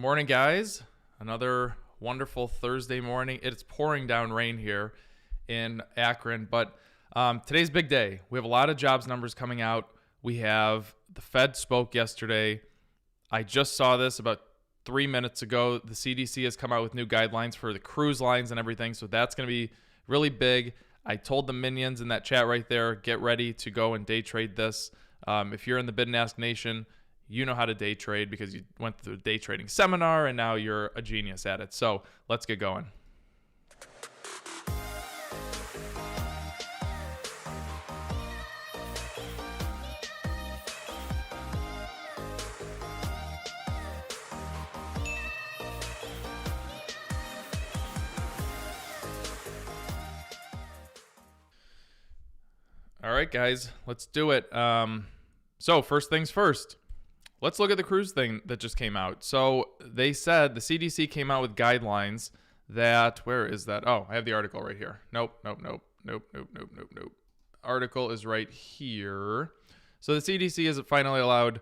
morning, guys. Another wonderful Thursday morning. It's pouring down rain here in Akron, but today's big day. We have a lot of jobs numbers coming out. We have the Fed spoke yesterday. I just saw this about 3 minutes ago. The CDC has come out with new guidelines for the cruise lines and everything, so that's going to be really big. I told the minions in that chat right there, get ready to go and day trade this. If you're in the Bid and Ask Nation, you know how to day trade because you went through a day trading seminar and now you're a genius at it. So let's get going. All right, guys, let's do it. So first things first. Let's look at the cruise thing that just came out. So they said the CDC came out with guidelines that, where is that? Oh, I have the article right here. Nope. Article is right here. So the CDC has finally allowed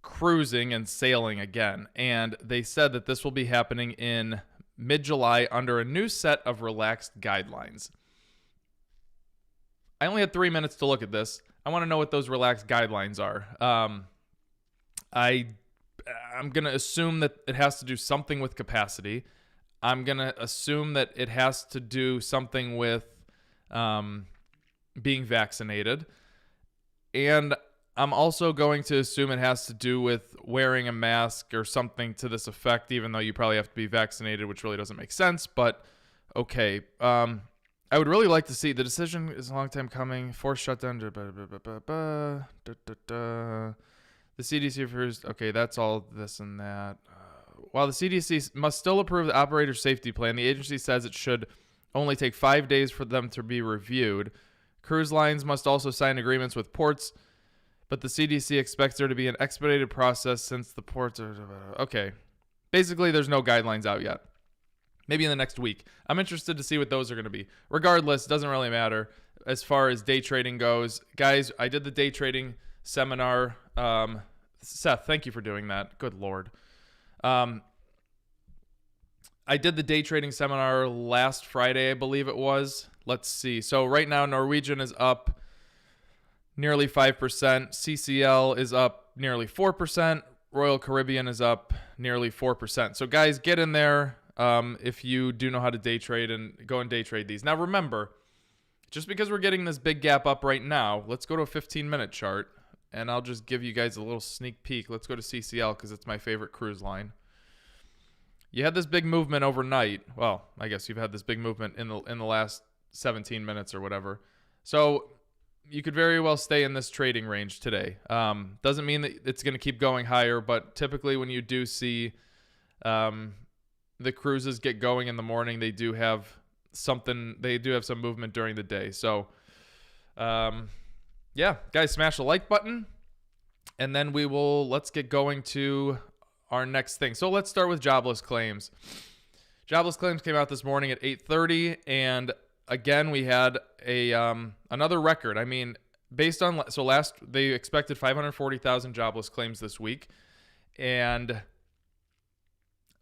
cruising and sailing again. And they said that this will be happening in mid-July under a new set of relaxed guidelines. I only had 3 minutes to look at this. I want to know what those relaxed guidelines are. I'm going to assume that it has to do something with capacity. I'm going to assume that it has to do something with being vaccinated. And I'm also going to assume it has to do with wearing a mask or something to this effect, even though you probably have to be vaccinated, which really doesn't make sense. But okay. I would really like to see the decision is a long time coming. Forced shutdown. The CDC refers, okay, that's all this and that. While the CDC must still approve the operator safety plan, the agency says it should only take 5 days for them to be reviewed. Cruise lines must also sign agreements with ports, but the CDC expects there to be an expedited process since the ports are... Okay. Basically, there's no guidelines out yet. Maybe in the next week. I'm interested to see what those are going to be. Regardless, it doesn't really matter as far as day trading goes. Guys, I did the day trading seminar. Seth, thank you for doing that. Good Lord. I did the day trading seminar last Friday, I believe it was. Let's see. So right now, Norwegian is up nearly 5%. CCL is up nearly 4%. Royal Caribbean is up nearly 4%. So guys, get in there if you do know how to day trade and go and day trade these. Now remember, just because we're getting this big gap up right now, let's go to a 15-minute chart. And I'll just give you guys a little sneak peek. Let's go to CCL because it's my favorite cruise line. You had this big movement overnight. Well, I guess you've had this big movement in the last 17 minutes or whatever. So you could very well stay in this trading range today. Doesn't mean that it's going to keep going higher, but typically when you do see the cruises get going in the morning, they do have something. They do have some movement during the day. So. Yeah, guys, smash the like button, and then let's get going to our next thing. So let's start with jobless claims. Jobless claims came out this morning at 8:30, and again, we had another record. I mean, they expected 540,000 jobless claims this week, and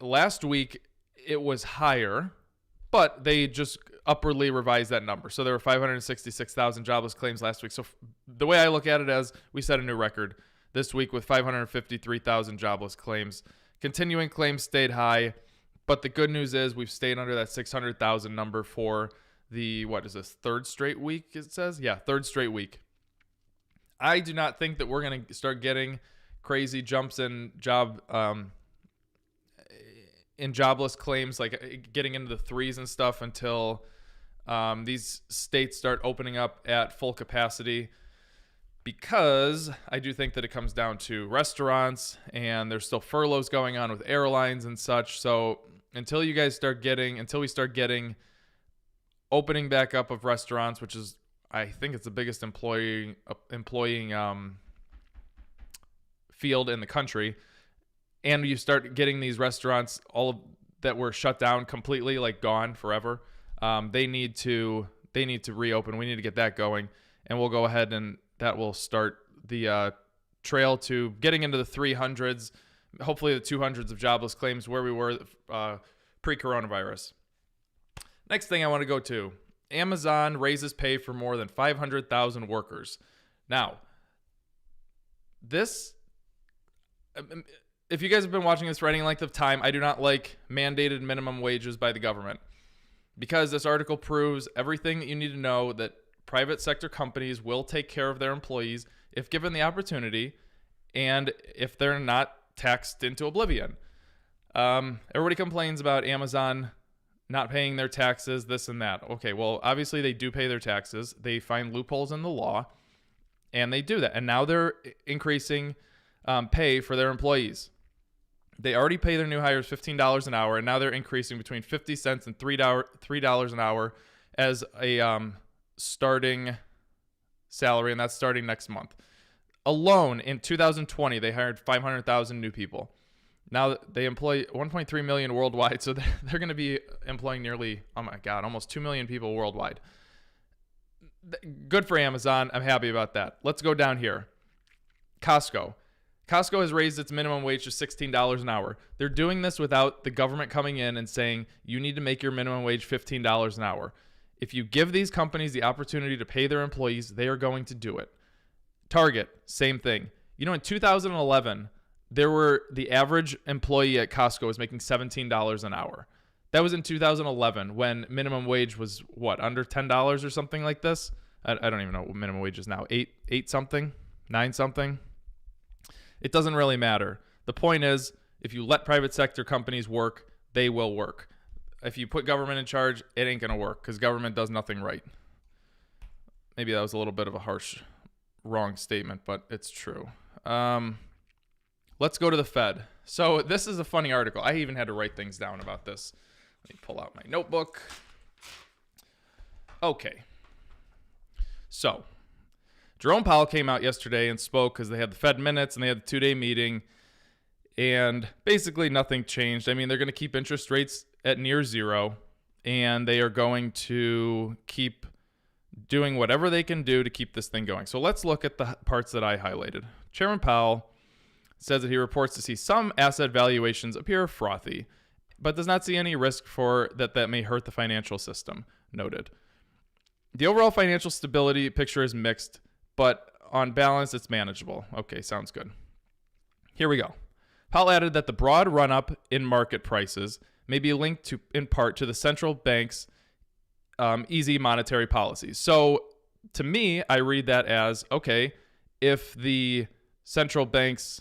last week it was higher, but they just upwardly revised that number. So there were 566,000 jobless claims last week. So the way I look at it as we set a new record this week with 553,000 jobless claims. Continuing claims stayed high, but the good news is we've stayed under that 600,000 number for the, what is this, third straight week it says? Yeah, third straight week. I do not think that we're going to start getting crazy jumps in jobless claims, like getting into the threes and stuff until these states start opening up at full capacity, because I do think that it comes down to restaurants and there's still furloughs going on with airlines and such. So until we start getting opening back up of restaurants, which is, I think it's the biggest employing field in the country, and you start getting these restaurants that were shut down completely, like gone forever, they need to reopen. We need to get that going, and we'll go ahead and that will start the trail to getting into the 300s, hopefully the 200s of jobless claims where we were pre-coronavirus. Next thing I want to go to, Amazon raises pay for more than 500,000 workers. Now, this, if you guys have been watching this for any length of time, I do not like mandated minimum wages by the government, because this article proves everything that you need to know, that private sector companies will take care of their employees if given the opportunity and if they're not taxed into oblivion. Everybody complains about Amazon not paying their taxes, this and that. Okay, well, obviously they do pay their taxes. They find loopholes in the law, and they do that. And now they're increasing pay for their employees. They already pay their new hires $15 an hour, and now they're increasing between 50 cents and $3 an hour as a starting salary, and that's starting next month. Alone in 2020, they hired 500,000 new people. Now they employ 1.3 million worldwide, so they're going to be employing nearly, oh my God, almost 2 million people worldwide. Good for Amazon. I'm happy about that. Let's go down here. Costco. Costco has raised its minimum wage to $16 an hour. They're doing this without the government coming in and saying, you need to make your minimum wage $15 an hour. If you give these companies the opportunity to pay their employees, they are going to do it. Target, same thing. You know, in 2011, the average employee at Costco was making $17 an hour. That was in 2011 when minimum wage was under $10 or something like this. I don't even know what minimum wage is now. Eight something, 9 something. It doesn't really matter. The point is, if you let private sector companies work, they will work. If you put government in charge, it ain't gonna work, because government does nothing right. Maybe that was a little bit of a harsh, wrong statement, but it's true. Let's go to the Fed. So this is a funny article. I even had to write things down about this. Let me pull out my notebook. Okay. So Jerome Powell came out yesterday and spoke because they had the Fed minutes and they had the 2-day meeting, and basically nothing changed. I mean, they're going to keep interest rates at near zero, and they are going to keep doing whatever they can do to keep this thing going. So let's look at the parts that I highlighted. Chairman Powell says that he reports to see some asset valuations appear frothy, but does not see any risk for that may hurt the financial system, noted. The overall financial stability picture is mixed, but on balance, it's manageable. Okay, sounds good. Here we go. Powell added that the broad run-up in market prices may be linked in part to the central bank's easy monetary policies. So to me, I read that as, okay, if the central banks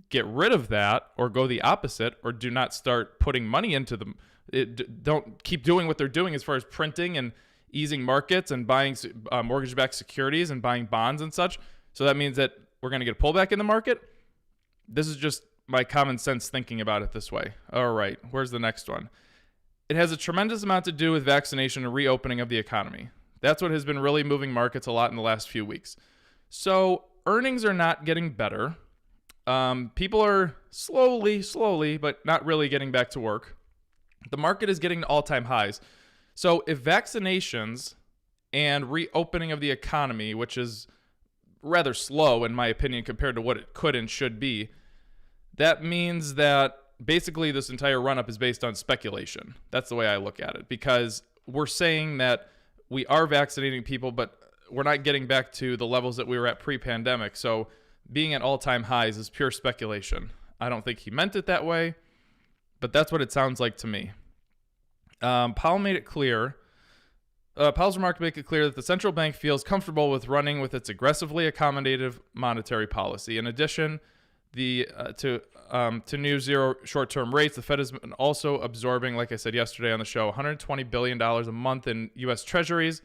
get rid of that or go the opposite or do not start putting money into them, don't keep doing what they're doing as far as printing and easing markets and buying mortgage-backed securities and buying bonds and such. So that means that we're going to get a pullback in the market. This is just my common sense thinking about it this way. All right, where's the next one? It has a tremendous amount to do with vaccination and reopening of the economy. That's what has been really moving markets a lot in the last few weeks. So earnings are not getting better. People are slowly, but not really getting back to work. The market is getting to all-time highs. So if vaccinations and reopening of the economy, which is rather slow in my opinion compared to what it could and should be, that means that basically this entire run-up is based on speculation. That's the way I look at it, because we're saying that we are vaccinating people, but we're not getting back to the levels that we were at pre-pandemic. So being at all-time highs is pure speculation. I don't think he meant it that way, but that's what it sounds like to me. Powell made it clear. Powell's remark make it clear that the central bank feels comfortable with running with its aggressively accommodative monetary policy. In addition, to new zero short-term rates, the Fed has been also absorbing, like I said yesterday on the show, $120 billion a month in U.S. Treasuries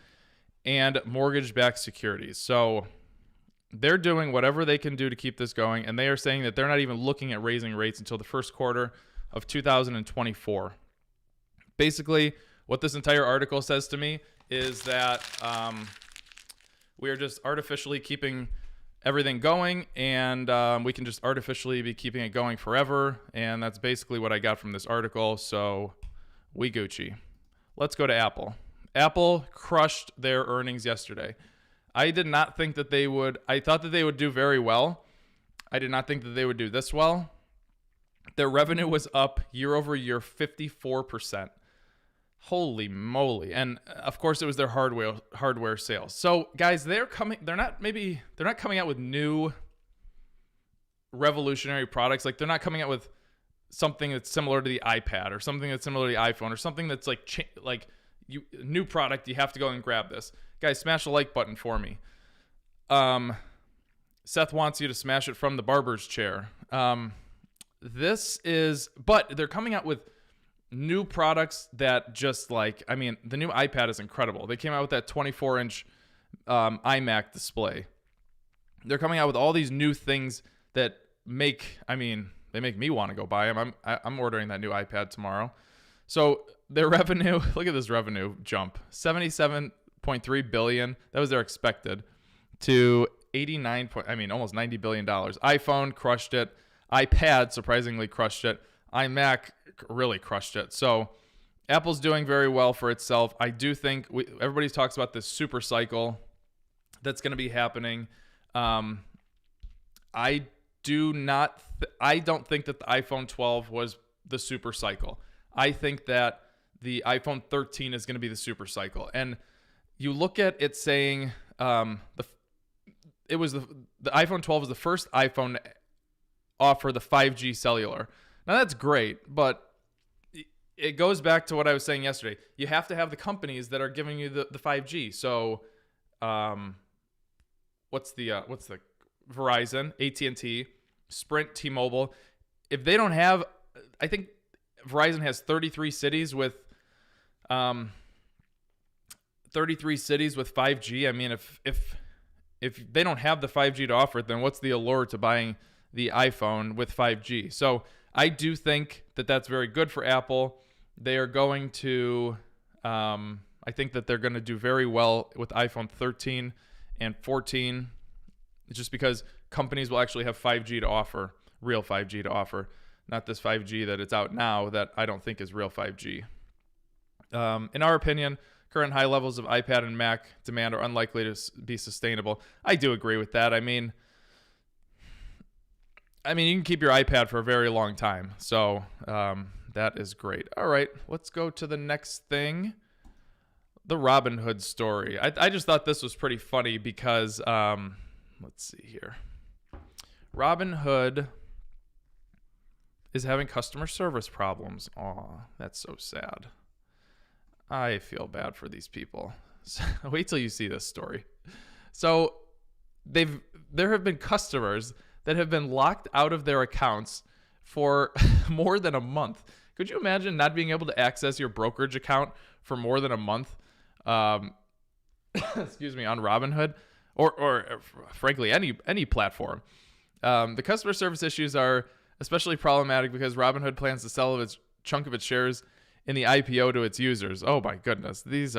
and mortgage-backed securities. So they're doing whatever they can do to keep this going, and they are saying that they're not even looking at raising rates until the first quarter of 2024. Basically, what this entire article says to me is that we are just artificially keeping everything going, and we can just artificially be keeping it going forever, and that's basically what I got from this article, so we Gucci. Let's go to Apple. Apple crushed their earnings yesterday. I did not think that they would. I thought that they would do very well. I did not think that they would do this well. Their revenue was up year over year 54%. Holy moly. And of course it was their hardware sales. So guys, they're not coming out with new revolutionary products. Like they're not coming out with something that's similar to the iPad or something that's similar to the iPhone or something that's new product. You have to go and grab this. Guys, smash the like button for me. Seth wants you to smash it from the barber's chair. But they're coming out with new products that the new iPad is incredible. They came out with that 24-inch iMac display. They're coming out with all these new things that they make me want to go buy them. I'm ordering that new iPad tomorrow. So their revenue, look at this revenue jump, $77.3 billion. That was their expected, to almost $90 billion. iPhone crushed it. iPad surprisingly crushed it. iMac really crushed it. So Apple's doing very well for itself. I do think everybody talks about this super cycle that's going to be happening. I don't think that the iPhone 12 was the super cycle. I think that the iPhone 13 is going to be the super cycle. And you look at it saying the iPhone 12 was the first iPhone to offer the 5G cellular. Now that's great, but it goes back to what I was saying yesterday. You have to have the companies that are giving you the 5G. So, what's the Verizon, AT&T, Sprint, T-Mobile. If they don't have, I think Verizon has 33 cities with 5G. I mean, if they don't have the 5G to offer it, then what's the allure to buying the iPhone with 5G? So I do think that that's very good for Apple. They are going to, I think that they're going to do very well with iPhone 13 and 14, just because companies will actually have 5G to offer, real 5G to offer, not this 5G that it's out now that I don't think is real 5G. In our opinion, current high levels of iPad and Mac demand are unlikely to be sustainable. I do agree with that. I mean, you can keep your iPad for a very long time. So that is great. All right, let's go to the next thing. The Robinhood story. I just thought this was pretty funny because, let's see here. Robinhood is having customer service problems. Aw, that's so sad. I feel bad for these people. So, wait till you see this story. So there have been customers that have been locked out of their accounts for more than a month. Could you imagine not being able to access your brokerage account for more than a month? Excuse me, on Robinhood or frankly any platform. The customer service issues are especially problematic because Robinhood plans to sell its chunk of its shares in the IPO to its users. Oh my goodness, this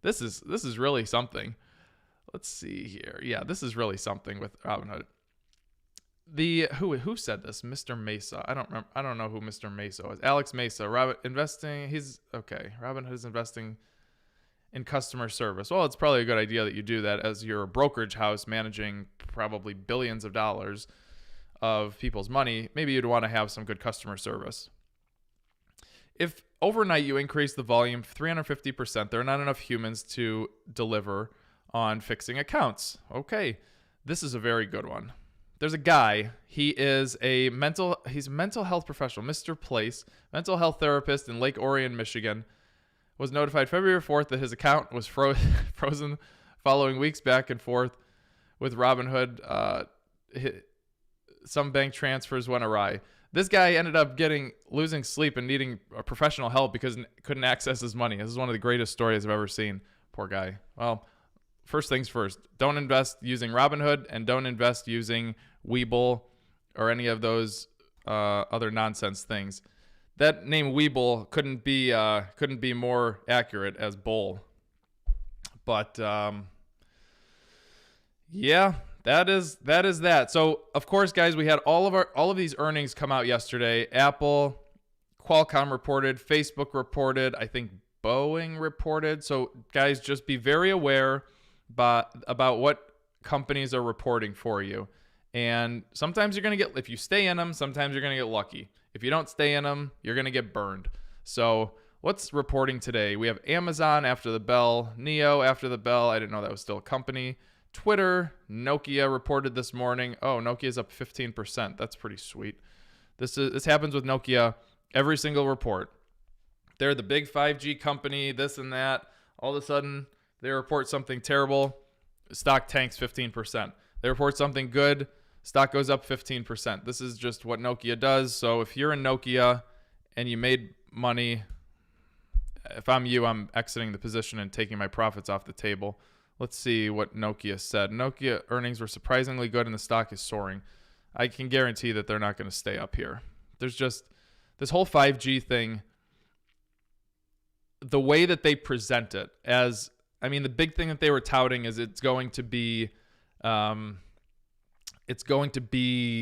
is really something. Let's see here. Yeah, this is really something with Robinhood. Who said this? Mr. Mesa. I don't know who Mr. Mesa is. Alex Mesa. Robinhood is investing in customer service. Well, it's probably a good idea that you do that as you're a brokerage house managing probably billions of dollars of people's money. Maybe you'd want to have some good customer service. If overnight you increase the volume 350%, there are not enough humans to deliver on fixing accounts. Okay, this is a very good one. There's a guy, he's a mental health professional, Mr. Place, mental health therapist in Lake Orion, Michigan, was notified February 4th that his account was frozen following weeks back and forth with Robinhood. Some bank transfers went awry. This guy ended up losing sleep and needing professional help because he couldn't access his money. This is one of the greatest stories I've ever seen. Poor guy. Well, first things first, don't invest using Robinhood and don't invest using Webull or any of those other nonsense things. That name Webull couldn't be more accurate as bull. But yeah, that is that. So of course, guys, we had all of these earnings come out yesterday. Apple, Qualcomm reported, Facebook reported, I think Boeing reported. So guys, just be very aware about what companies are reporting for you. And sometimes you're going to get, if you stay in them, sometimes you're going to get lucky. If you don't stay in them, you're going to get burned. So what's reporting today? We have Amazon after the bell, Neo after the bell. I didn't know that was still a company. Twitter, Nokia reported this morning. Oh, Nokia's up 15%. That's pretty sweet. This happens with Nokia every single report. They're the big 5G company, this and that. All of a sudden, they report something terrible, stock tanks 15%. They report something good, stock goes up 15%. This is just what Nokia does. So if you're in Nokia and you made money, if I'm you, I'm exiting the position and taking my profits off the table. Let's see what Nokia said. Nokia earnings were surprisingly good and the stock is soaring. I can guarantee that they're not going to stay up here. There's just this whole 5G thing, the way that they present it as, I mean, the big thing that they were touting is it's going to be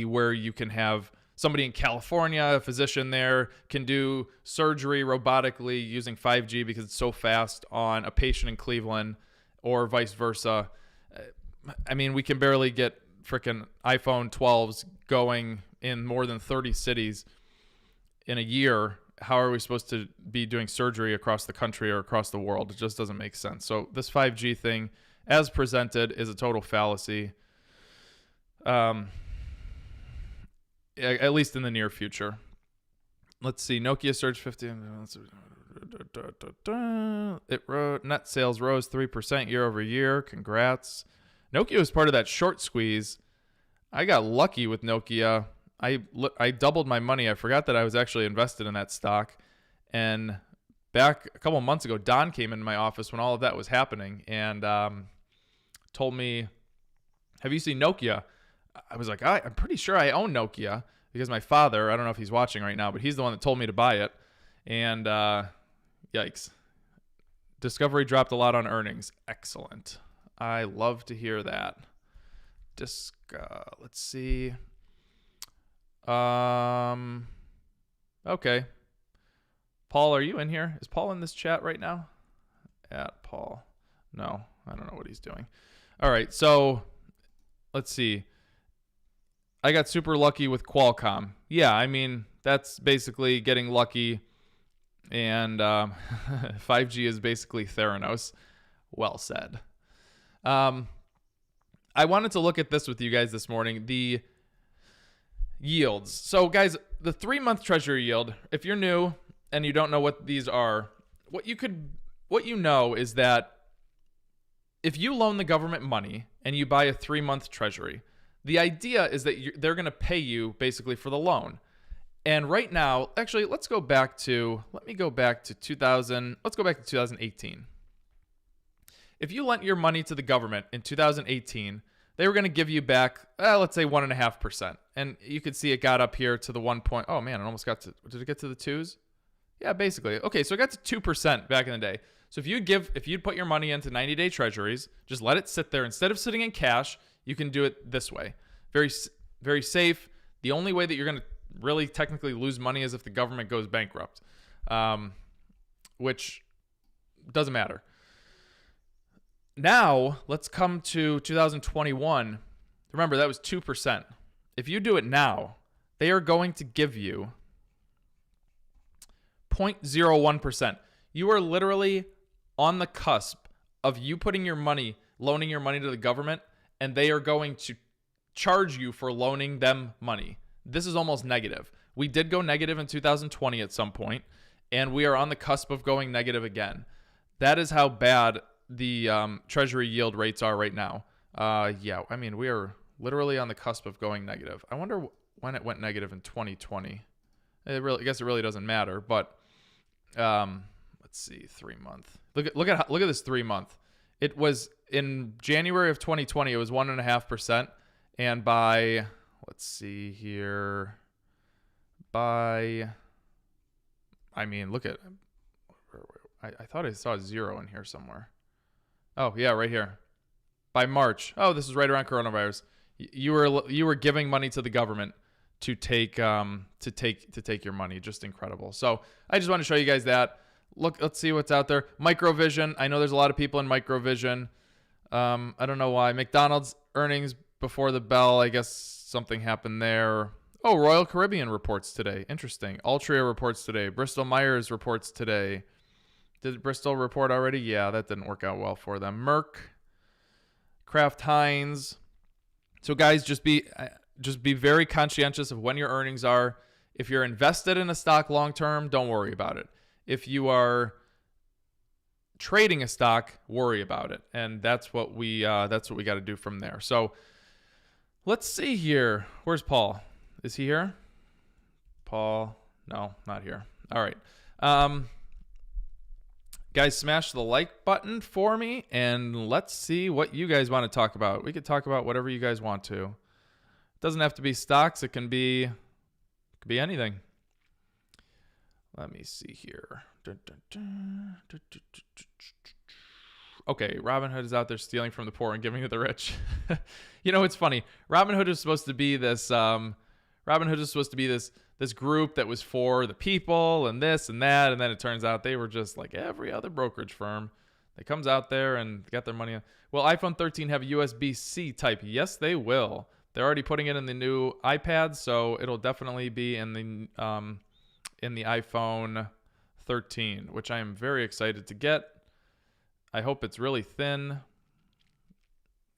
where you can have somebody in California, a physician there, can do surgery robotically using 5G because it's so fast on a patient in Cleveland, or vice versa. I mean, we can barely get freaking iPhone 12s going in more than 30 cities in a year. How are we supposed to be doing surgery across the country or across the world? It just doesn't make sense. So this 5G thing, as presented, is a total fallacy. At least in the near future. Let's see. Nokia surged 15. Net sales rose 3% year over year. Congrats. Nokia was part of that short squeeze. I got lucky with Nokia. I doubled my money. I forgot that I was actually invested in that stock. And back a couple of months ago, Don came into my office when all of that was happening and told me, have you seen Nokia? I was like, I'm pretty sure I own Nokia because my father, I don't know if he's watching right now, but he's the one that told me to buy it. And yikes. Discovery dropped a lot on earnings. Excellent. I love to hear that. Let's see. Okay. Paul, are you in here? Is Paul in this chat right now? At Paul. No, I don't know what he's doing. All right, so let's see. I got super lucky with Qualcomm. Yeah, I mean, that's basically getting lucky. And 5G is basically Theranos. Well said. I wanted to look at this with you guys this morning. The yields. So, guys, the 3-month Treasury yield, if you're new and you don't know what these are, what you know is that if you loan the government money and you buy a 3-month Treasury, the idea is that they're going to pay you basically for the loan. And right now, actually, let's go back to 2018. If you lent your money to the government in 2018, they were going to give you back, let's say 1.5%. And you could see it got up here to the 1 point. Oh man, it almost got to, did it get to the 2s? Yeah, basically. Okay, so it got to 2% back in the day. So if you'd put your money into 90-day treasuries, just let it sit there. Instead of sitting in cash, you can do it this way. Very, very safe. The only way that you're going to really technically lose money is if the government goes bankrupt, which doesn't matter. Now, let's come to 2021. Remember, that was 2%. If you do it now, they are going to give you 0.01%. You are literally on the cusp of you putting your money, loaning your money to the government, and they are going to charge you for loaning them money. This is almost negative. We did go negative in 2020 at some point, and we are on the cusp of going negative again. That is how bad the Treasury yield rates are right now. Yeah, I mean, we are literally on the cusp of going negative. I wonder when it went negative in 2020. I guess it really doesn't matter, but let's see, 3-month. Look at this 3-month. It was in January of 2020. It was 1.5%, and by let's see here. I mean, look at. I thought I saw a 0 in here somewhere. Oh yeah, right here. By March. Oh, this is right around coronavirus. You were giving money to the government to take your money. Just incredible. So I just want to show you guys that. Look, let's see what's out there. Microvision. I know there's a lot of people in Microvision. I don't know why. McDonald's earnings before the bell. I guess something happened there. Oh, Royal Caribbean reports today. Interesting. Altria reports today. Bristol Myers reports today. Did Bristol report already? Yeah, that didn't work out well for them. Merck, Kraft Heinz. So guys, just be very conscientious of when your earnings are. If you're invested in a stock long term, don't worry about it. If you are trading a stock, worry about it. And that's what we got to do from there. So let's see here. Where's Paul? Is he here? Paul? No, not here. All right. Guys, smash the like button for me, and let's see what you guys want to talk about. We could talk about whatever you guys want to. It doesn't have to be stocks. It can be anything. Let me see here. Okay, Robinhood is out there stealing from the poor and giving to the rich. You know, it's funny. Robinhood is supposed to be this this group that was for the people and this and that, and then it turns out they were just like every other brokerage firm that comes out there and got their money. Will iPhone 13 have USB-C type? Yes, they will. They're already putting it in the new iPads, so it'll definitely be in the iPhone 13, which I am very excited to get. I hope it's really thin.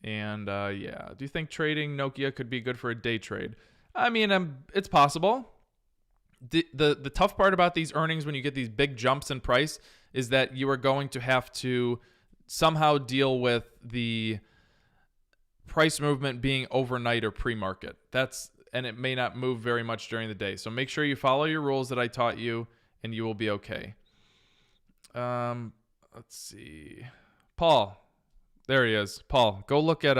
And yeah, do you think trading Nokia could be good for a day trade? I mean, it's possible. The tough part about these earnings when you get these big jumps in price is that you are going to have to somehow deal with the price movement being overnight or pre-market. And it may not move very much during the day. So make sure you follow your rules that I taught you and you will be okay. Let's see. Paul. There he is. Paul, go look at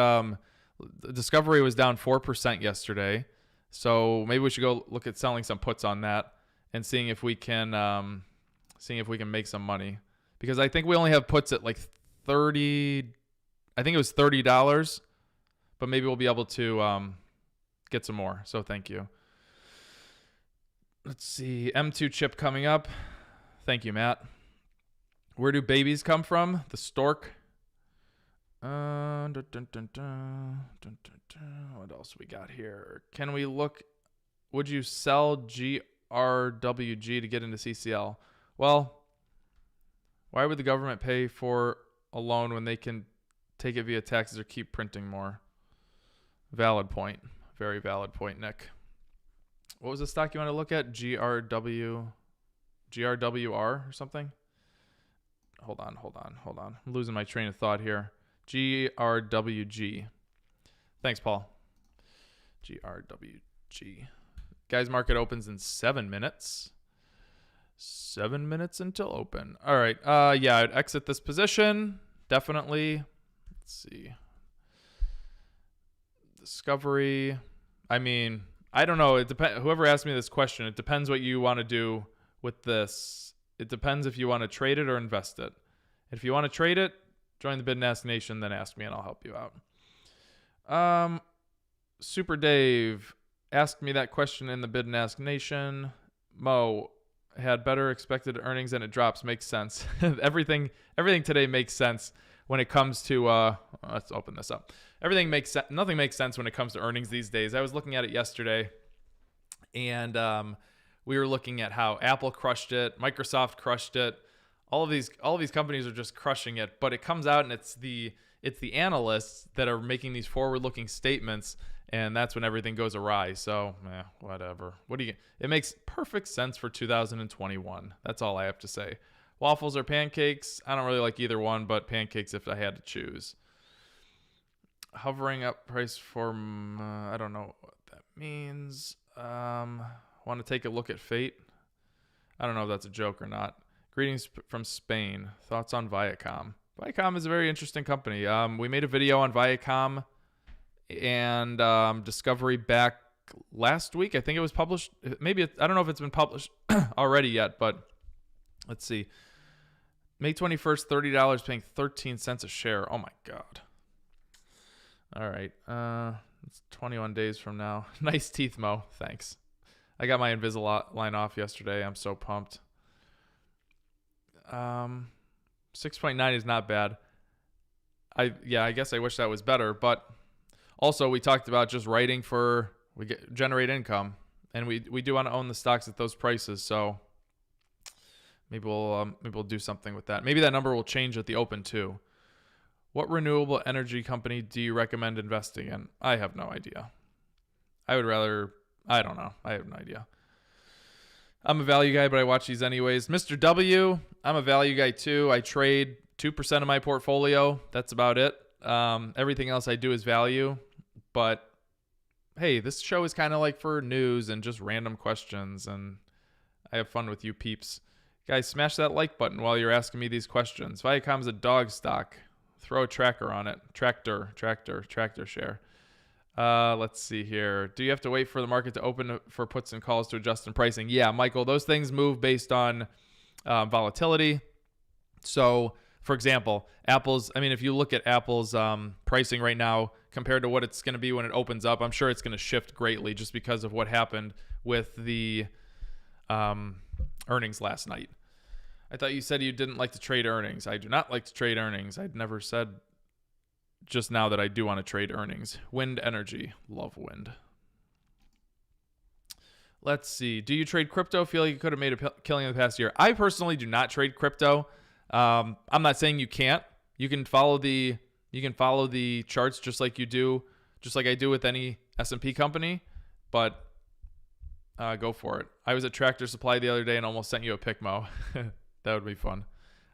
Discovery was down 4% yesterday. So maybe we should go look at selling some puts on that and seeing if we can make some money, because I think we only have puts at like 30. I think it was $30, but maybe we'll be able to get some more. So thank you. Let's see. M2 chip coming up. Thank you, Matt. Where do babies come from? The stork. What else we got here? Can we look? Would you sell GRWG to get into CCL? Well, why would the government pay for a loan when they can take it via taxes or keep printing more? Valid point. Very valid point, Nick. What was the stock you want to look at? GRWR or something? Hold on. I'm losing my train of thought here. GRWG. Thanks, Paul. GRWG. Guys, market opens in 7 minutes. 7 minutes until open. All right. Yeah, I'd exit this position. Definitely. Let's see. Discovery. I mean, I don't know. It depends. Whoever asked me this question, it depends what you want to do with this. It depends if you want to trade it or invest it. If you want to trade it, join the Bid and Ask Nation, then ask me and I'll help you out. Super Dave asked me that question in the Bid and Ask Nation. Mo had better expected earnings and it drops. Makes sense. Everything today makes sense when it comes to let's open this up. Everything makes sense. Nothing makes sense when it comes to earnings these days. I was looking at it yesterday, and we were looking at how Apple crushed it, Microsoft crushed it. All of these companies are just crushing it, but it comes out and it's the analysts that are making these forward-looking statements, and that's when everything goes awry. So, whatever. It makes perfect sense for 2021. That's all I have to say. Waffles or pancakes? I don't really like either one, but pancakes if I had to choose. Hovering up price for, I don't know what that means. Want to take a look at Fate? I don't know if that's a joke or not. Greetings from Spain. Thoughts on Viacom? Viacom is a very interesting company. We made a video on Viacom and Discovery back last week. I think it was published. Maybe I don't know if it's been published already yet, but let's see. May 21st, $30, paying 13 cents a share. Oh my God. All right. It's 21 days from now. Nice teeth, Mo. Thanks. I got my Invisalign off yesterday. I'm so pumped. 6.9 is not bad. I guess I wish that was better, but also we talked about just writing for We generate income, and we do want to own the stocks at those prices. So maybe we'll do something with that. Maybe that number will change at the open too. What renewable energy company do you recommend investing in? I have no idea. I don't know. I have no idea. I'm a value guy, but I watch these anyways. Mr. W, I'm a value guy too. I trade 2% of my portfolio. That's about it. Everything else I do is value. But hey, this show is kind of like for news and just random questions, and I have fun with you peeps. Guys, smash that like button while you're asking me these questions. Viacom's a dog stock. Throw a tracker on it. Tractor share. Let's see here. Do you have to wait for the market to open for puts and calls to adjust in pricing? Yeah, Michael, those things move based on volatility. So, for example, if you look at Apple's pricing right now compared to what it's going to be when it opens up, I'm sure it's going to shift greatly just because of what happened with the earnings last night. I thought you said you didn't like to trade earnings. I do not like to trade earnings. I'd never said just now that I do want to trade earnings. Wind energy. Love wind. Let's see. Do you trade crypto? Feel like you could have made a killing in the past year? I personally do not trade crypto. I'm not saying you can't. You can follow the charts just like I do with any S&P company, but go for it. I was at Tractor Supply the other day and almost sent you a Picmo. That would be fun.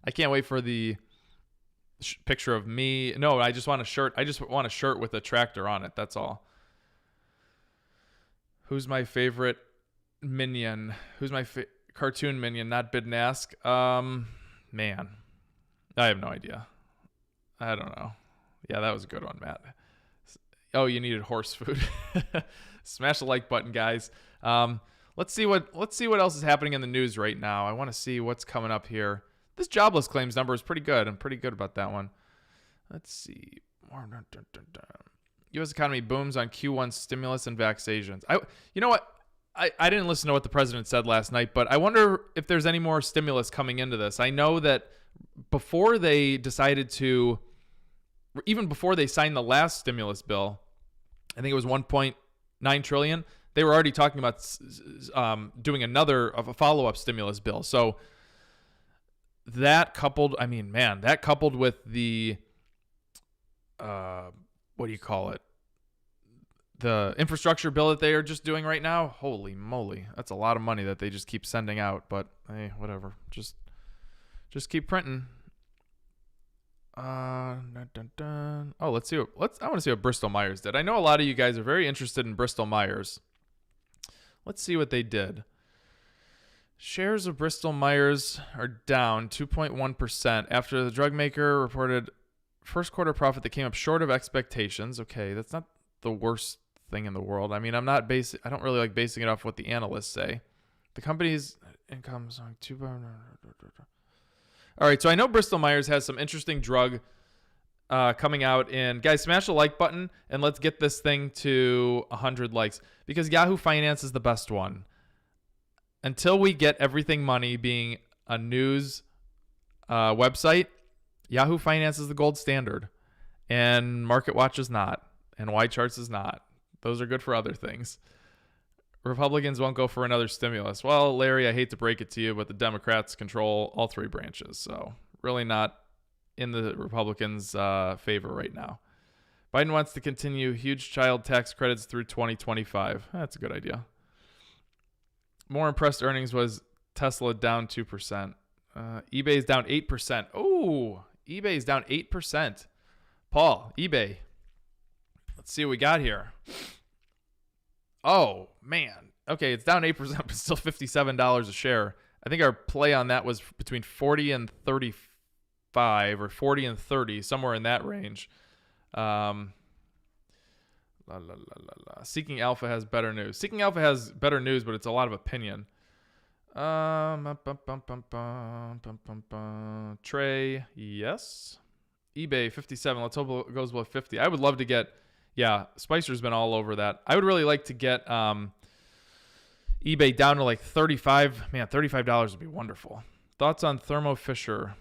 I can't wait for the picture of me. No, I just want a shirt. I just want a shirt with a tractor on it. That's all. Who's my favorite minion? Who's my cartoon minion? Not Bid and Ask. Man, I have no idea. I don't know. Yeah, that was a good one, Matt. Oh, you needed horse food. Smash the like button, guys. Let's see what else is happening in the news right now. I want to see what's coming up here. This jobless claims number is pretty good. I'm pretty good about that one. Let's see. U.S. economy booms on Q1 stimulus and vaccinations. You know what? I didn't listen to what the president said last night, but I wonder if there's any more stimulus coming into this. I know that before they even before they signed the last stimulus bill, I think it was 1.9 trillion. They were already talking about doing a follow-up stimulus bill. So that coupled with the what do you call it? The infrastructure bill that they are just doing right now. Holy moly, that's a lot of money that they just keep sending out. But hey, whatever. Just keep printing. Oh, let's see. I want to see what Bristol Myers did. I know a lot of you guys are very interested in Bristol Myers. Let's see what they did. Shares of Bristol Myers are down 2.1% after the drug maker reported first quarter profit that came up short of expectations. Okay, that's not the worst thing in the world. I mean, I don't really like basing it off what the analysts say. The company's income is on 2. All right, so I know Bristol Myers has some interesting drug coming out. And guys, smash the like button and let's get this thing to 100 likes because Yahoo Finance is the best one. Until we get Everything Money being a news website, Yahoo Finance is the gold standard, and MarketWatch is not, and YCharts is not. Those are good for other things. Republicans won't go for another stimulus. Well, Larry, I hate to break it to you, but the Democrats control all three branches, so really not in the Republicans' favor right now. Biden wants to continue huge child tax credits through 2025. That's a good idea. More impressed earnings was Tesla down 2%. eBay's down 8%. Oh, eBay's down 8%. Paul, eBay. Let's see what we got here. Oh, man. Okay, it's down 8%, but still $57 a share. I think our play on that was between 40 and 35 or 40 and 30, somewhere in that range. Seeking Alpha has better news. Seeking Alpha has better news, but it's a lot of opinion. Trey, yes. eBay 57. Let's hope it goes below 50. I would love to get. Yeah, Spicer's been all over that. I would really like to get eBay down to like 35. Man, $35 would be wonderful. Thoughts on Thermo Fisher?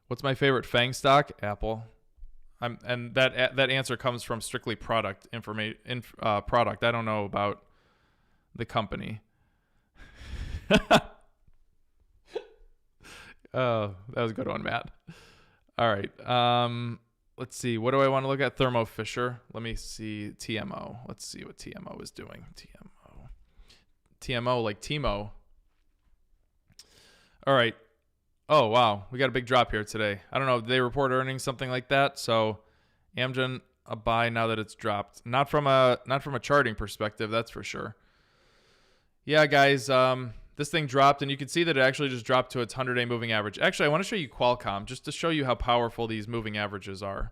What's my favorite FANG stock? Apple. And that answer comes from strictly product information. Product. I don't know about the company. Oh, that was a good one, Matt. All right. Let's see. What do I want to look at? Thermo Fisher. Let me see. TMO. Let's see what TMO is doing. TMO like Timo. All right. Oh, wow. We got a big drop here today. I don't know. Did they report earnings, something like that? So Amgen, a buy now that it's dropped. Not from a charting perspective, that's for sure. Yeah, guys, this thing dropped, and you can see that it actually just dropped to its 100-day moving average. Actually, I want to show you Qualcomm just to show you how powerful these moving averages are.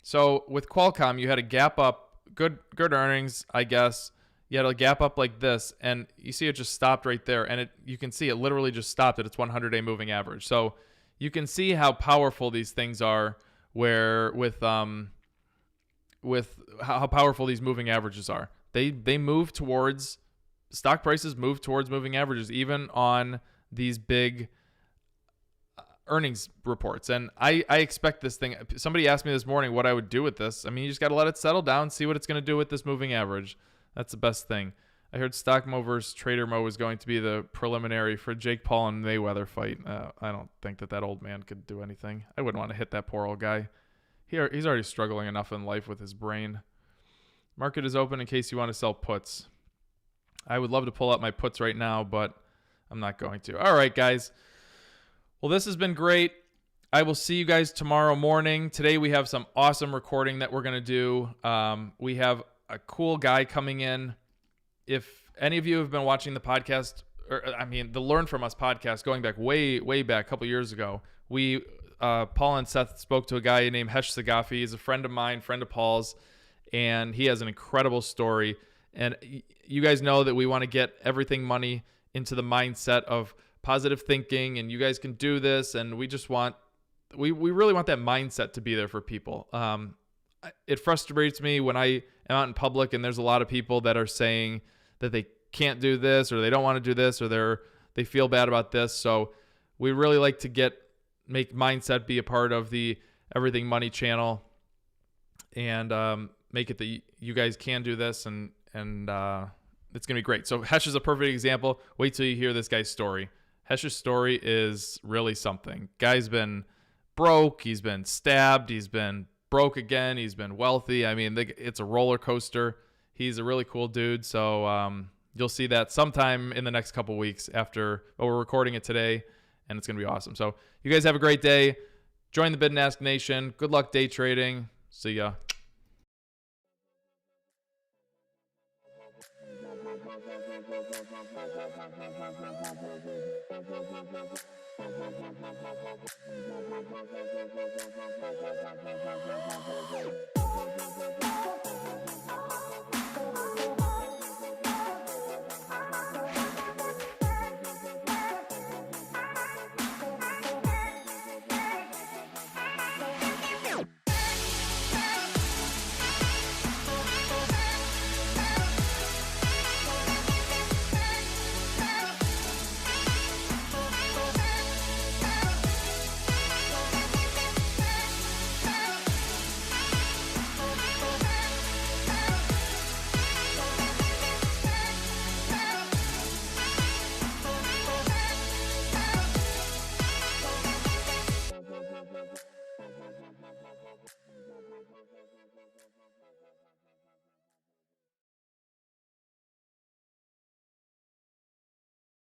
So with Qualcomm, you had a gap up, good earnings, I guess. You had a gap up like this, and you see it just stopped right there, and you can see it literally just stopped at its 100-day moving average. So you can see how powerful these things are, where with how powerful these moving averages are. They move towards stock prices move towards moving averages, even on these big earnings reports. And I expect this thing. Somebody asked me this morning what I would do with this. I mean, you just got to let it settle down, see what it's going to do with this moving average. That's the best thing. I heard Stockmo versus Trader Mo was going to be the preliminary for Jake Paul and Mayweather fight. I don't think that old man could do anything. I wouldn't want to hit that poor old guy. He's already struggling enough in life with his brain. Market is open in case you want to sell puts. I would love to pull out my puts right now, but I'm not going to. All right, guys. Well, this has been great. I will see you guys tomorrow morning. Today we have some awesome recording that we're going to do. We have a cool guy coming in. If any of you have been watching the podcast, the Learn From Us podcast, going back way back a couple years ago, Paul and Seth spoke to a guy named Hesh Sagafi. He's a friend of mine, friend of Paul's, and he has an incredible story. And you guys know that we want to get everything money into the mindset of positive thinking, and you guys can do this. And we just want, we really want that mindset to be there for people. It frustrates me when I am out in public and there's a lot of people that are saying that they can't do this, or they don't want to do this, or they feel bad about this. So we really like to make mindset be a part of the Everything Money channel, and make it that you guys can do this, and it's going to be great. So Hesh is a perfect example. Wait till you hear this guy's story. Hesh's story is really something. Guy's been broke. He's been stabbed. He's been broke again. He's been wealthy. I mean, it's a roller coaster. He's a really cool dude. So you'll see that sometime in the next couple weeks after, we're recording it today, and it's going to be awesome. So you guys have a great day. Join the Bid and Ask Nation. Good luck day trading. See ya.